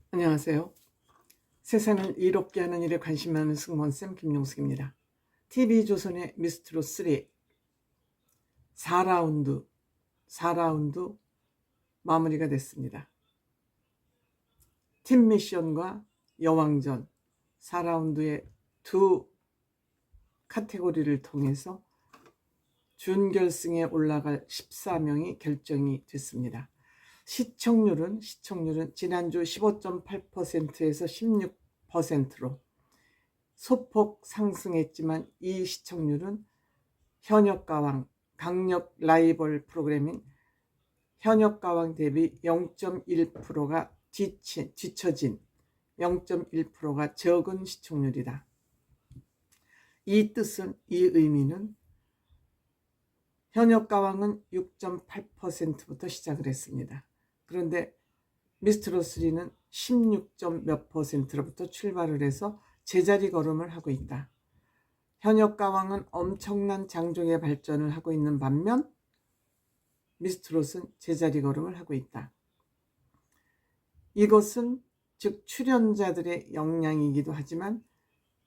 안녕하세요. 세상을 이롭게 하는 일에 관심 많은 승무원쌤 김용숙입니다. TV조선의 미스트롯 3 4라운드 마무리가 됐습니다. 팀 미션과 여왕전 4라운드의 두 카테고리를 통해서 준결승에 올라갈 14명이 결정이 됐습니다. 시청률은 지난주 15.8%에서 16%로 소폭 상승했지만 이 시청률은 현역가왕, 강력 라이벌 프로그램인 현역가왕 대비 0.1%가 뒤처진 0.1%가 적은 시청률이다. 이 의미는 현역가왕은 6.8%부터 시작을 했습니다. 그런데 미스트롯 3는 16점 몇 %로부터 출발을 해서 제자리 걸음을 하고 있다. 현역가왕은 엄청난 장족의 발전을 하고 있는 반면 미스트롯은 제자리 걸음을 하고 있다. 이것은 즉 출연자들의 역량이기도 하지만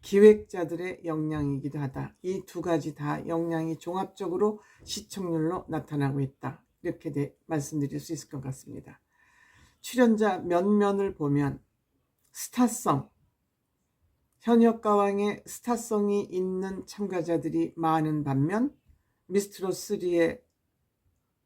기획자들의 역량이기도 하다. 이 두 가지 다 역량이 종합적으로 시청률로 나타나고 있다. 이렇게 말씀드릴 수 있을 것 같습니다. 출연자 면면을 보면 스타성, 현역가왕의 스타성이 있는 참가자들이 많은 반면 미스트롯 3의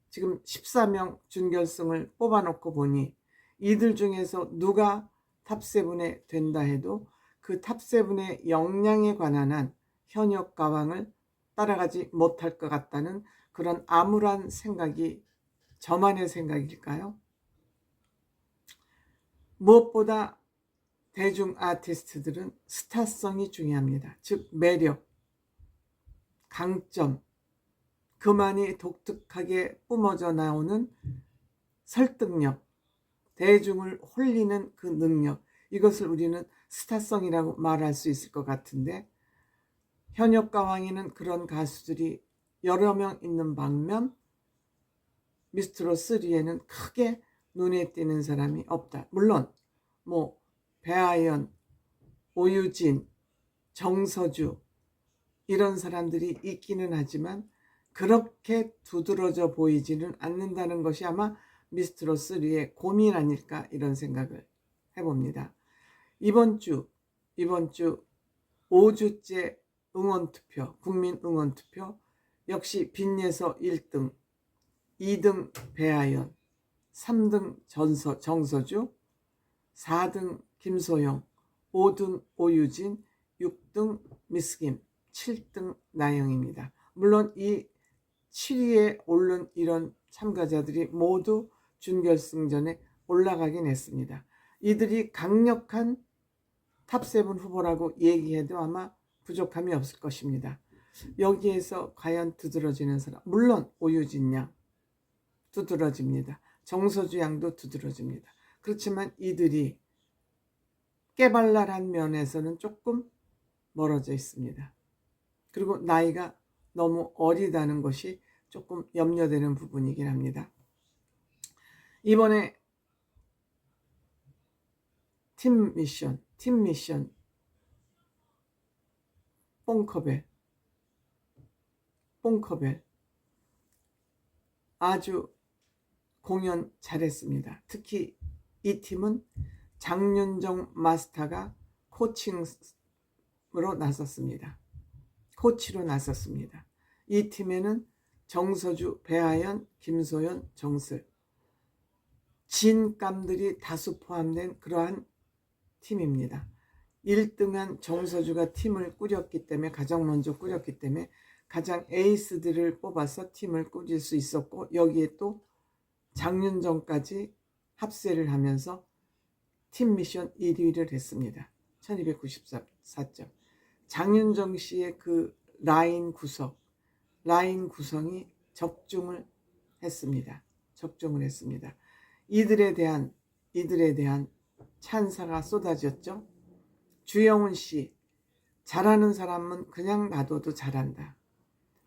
지금 14명 준결승을 뽑아놓고 보니 이들 중에서 누가 탑7에 된다 해도 그 탑7의 역량에 관한 한 현역가왕을 따라가지 못할 것 같다는 그런 암울한 생각이 저만의 생각일까요? 무엇보다 대중 아티스트들은 스타성이 중요합니다. 즉 매력, 강점, 그만이 독특하게 뿜어져 나오는 설득력, 대중을 홀리는 그 능력, 이것을 우리는 스타성이라고 말할 수 있을 것 같은데 현역가왕에는 그런 가수들이 여러 명 있는 반면 미스트롯 3에는 크게 눈에 띄는 사람이 없다. 물론 배아연, 오유진, 정서주 이런 사람들이 있기는 하지만 그렇게 두드러져 보이지는 않는다는 것이 아마 미스트롯 3의 고민 아닐까 이런 생각을 해봅니다. 이번 주 5주째 응원투표, 국민 응원투표 역시 빈예서 1등, 2등 배아연, 3등 정서주, 4등 김소영, 5등 오유진, 6등 미스김, 7등 나영입니다. 물론 이 7위에 오른 이런 참가자들이 모두 준결승전에 올라가긴 했습니다. 이들이 강력한 탑7 후보라고 얘기해도 아마 부족함이 없을 것입니다. 여기에서 과연 두드러지는 사람, 물론 오유진 양 두드러집니다. 정서주 양도 두드러집니다. 그렇지만 이들이 깨발랄한 면에서는 조금 멀어져 있습니다. 그리고 나이가 너무 어리다는 것이 조금 염려되는 부분이긴 합니다. 이번에 팀 미션 뽕커벨 아주 공연 잘했습니다. 특히 이 팀은 장윤정 마스터가 코치로 나섰습니다. 이 팀에는 정서주, 배아연, 김소연, 정슬 진감들이 다수 포함된 그러한 팀입니다. 1등한 정서주가 팀을 꾸렸기 때문에 가장 먼저 꾸렸기 때문에 가장 에이스들을 뽑아서 팀을 꾸릴 수 있었고 여기에 또 장윤정까지 합세를 하면서 팀 미션 1위를 했습니다. 1294점. 장윤정 씨의 그 라인 구성이 적중을 했습니다. 이들에 대한 찬사가 쏟아졌죠. 주영훈 씨, 잘하는 사람은 그냥 놔둬도 잘한다.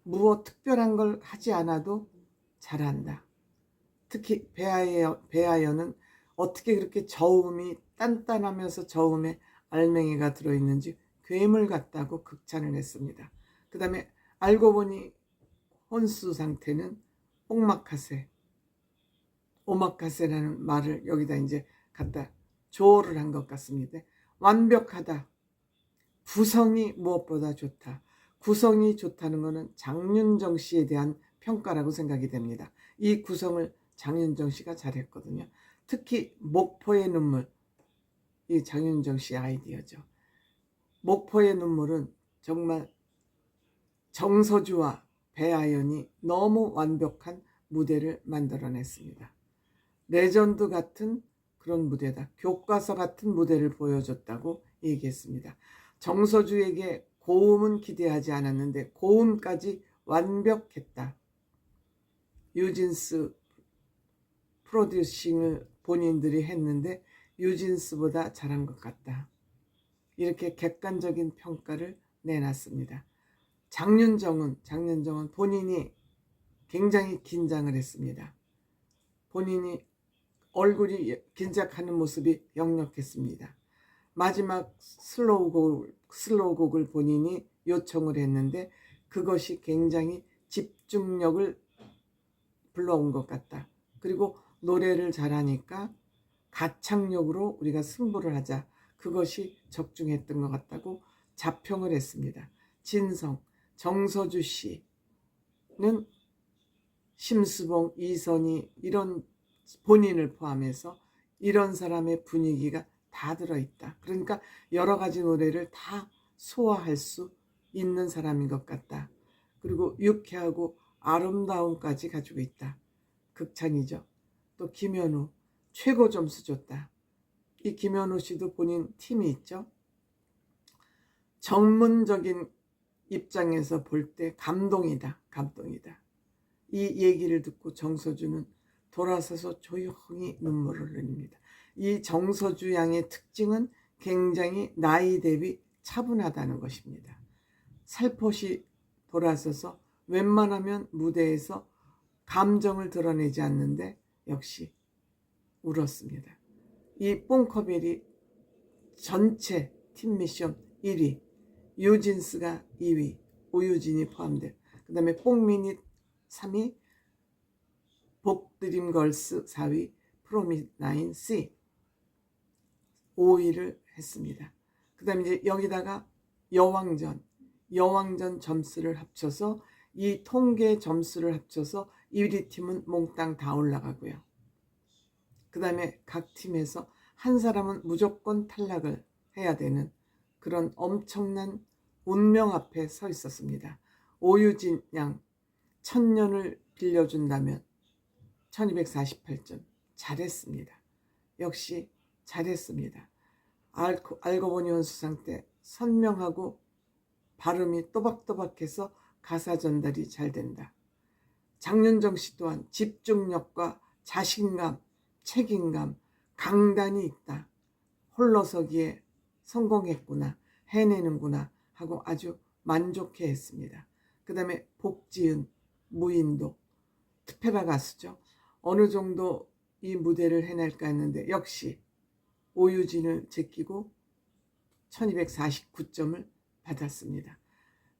무엇 특별한 걸 하지 않아도 잘한다. 특히 배아연은 어떻게 그렇게 저음이 단단하면서 저음에 알맹이가 들어있는지 괴물 같다고 극찬을 했습니다. 그 다음에 알고 보니 혼수 상태는 오마카세, 오마카세라는 말을 여기다 이제 갖다 조어를 한 것 같습니다. 완벽하다. 구성이 무엇보다 좋다. 구성이 좋다는 것은 장윤정 씨에 대한 평가라고 생각이 됩니다. 이 구성을 장윤정 씨가 잘했거든요. 특히 목포의 눈물, 이 장윤정 씨 아이디어죠. 목포의 눈물은 정말 정서주와 배아연이 너무 완벽한 무대를 만들어냈습니다. 레전드 같은 그런 무대다. 교과서 같은 무대를 보여줬다고 얘기했습니다. 정서주에게 고음은 기대하지 않았는데 고음까지 완벽했다. 유진스 프로듀싱을 본인들이 했는데 유진스보다 잘한 것 같다. 이렇게 객관적인 평가를 내놨습니다. 장윤정은 본인이 굉장히 긴장을 했습니다. 본인이 얼굴이 긴장하는 모습이 역력했습니다. 마지막 슬로우곡을 본인이 요청을 했는데 그것이 굉장히 집중력을 불러온 것 같다. 그리고 노래를 잘하니까 가창력으로 우리가 승부를 하자. 그것이 적중했던 것 같다고 자평을 했습니다. 진성, 정서주 씨는 심수봉, 이선희 이런 본인을 포함해서 이런 사람의 분위기가 다 들어있다. 그러니까 여러 가지 노래를 다 소화할 수 있는 사람인 것 같다. 그리고 유쾌하고 아름다움까지 가지고 있다. 극찬이죠. 또 김현우 최고 점수 줬다. 이 김현우 씨도 본인 팀이 있죠. 전문적인 입장에서 볼 때 감동이다. 이 얘기를 듣고 정서주는 돌아서서 조용히 눈물을 흘립니다. 이 정서주 양의 특징은 굉장히 나이 대비 차분하다는 것입니다. 살포시 돌아서서 웬만하면 무대에서 감정을 드러내지 않는데 역시 울었습니다. 이 뽕커벨이 전체 팀 미션 1위, 유진스가 2위, 오유진이 포함된, 그 다음에 뽕미닛 3위, 복드림걸스 4위, 프로미나인 C 5위를 했습니다. 그 다음에 이제 여기다가 여왕전 점수를 합쳐서 이 통계 점수를 합쳐서 1위 팀은 몽땅 다 올라가고요. 그 다음에 각 팀에서 한 사람은 무조건 탈락을 해야 되는 그런 엄청난 운명 앞에 서 있었습니다. 오유진 양 1000년을 빌려준다면 1248점 잘했습니다. 역시 잘했습니다. 알고 보니 혼수상 때 선명하고 발음이 또박또박해서 가사 전달이 잘 된다. 장윤정 씨 또한 집중력과 자신감, 책임감, 강단이 있다. 홀로서기에 성공했구나, 해내는구나 하고 아주 만족해 했습니다. 그 다음에 복지은, 무인도, 특별한 가수죠. 어느 정도 이 무대를 해낼까 했는데 역시 오유진을 제끼고 1249점을 받았습니다.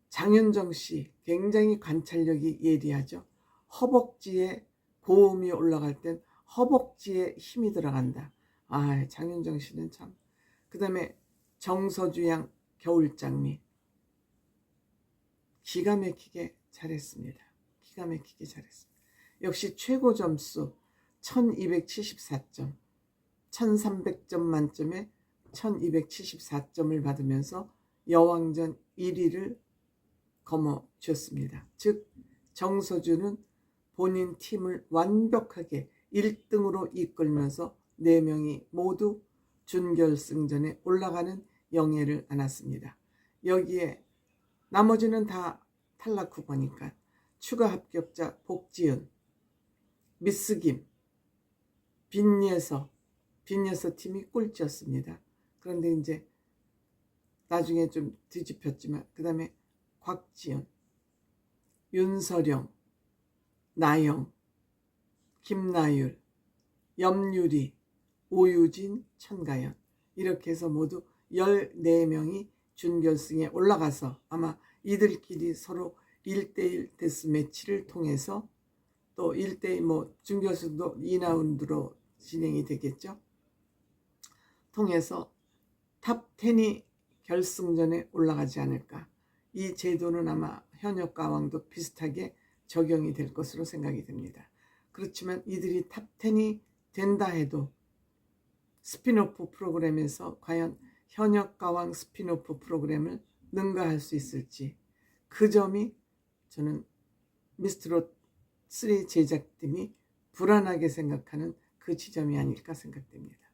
장윤정 씨 굉장히 관찰력이 예리하죠. 허벅지에 고음이 올라갈 땐 허벅지에 힘이 들어간다. 장윤정 씨는 참. 그 다음에 정서주 양 겨울장미 기가 막히게 잘했습니다. 역시 최고 점수 1274점, 1300점 만점에 1274점을 받으면서 여왕전 1위를 거머쥐었습니다. 즉 정서주는 본인 팀을 완벽하게 1등으로 이끌면서 4명이 모두 준결승전에 올라가는 영예를 안았습니다. 여기에 나머지는 다 탈락 후보니까 추가 합격자 복지은, 미스김, 빈예서 팀이 꼴찌였습니다. 그런데 이제 나중에 좀 뒤집혔지만 그 다음에 곽지연, 윤서령, 나영, 김나율, 염유리, 오유진, 천가연 이렇게 해서 모두 14명이 준결승에 올라가서 아마 이들끼리 서로 1대1 데스매치를 통해서 또 1대1 뭐 준결승도 2라운드로 진행이 되겠죠. 통해서 탑 10이 결승전에 올라가지 않을까. 이 제도는 아마 현역가왕도 비슷하게 적용이 될 것으로 생각이 됩니다. 그렇지만 이들이 탑 10이 된다 해도 스피노프 프로그램에서 과연 현역가왕 스피노프 프로그램을 능가할 수 있을지, 그 점이 저는 미스트롯 3 제작팀이 불안하게 생각하는 그 지점이 아닐까 생각됩니다.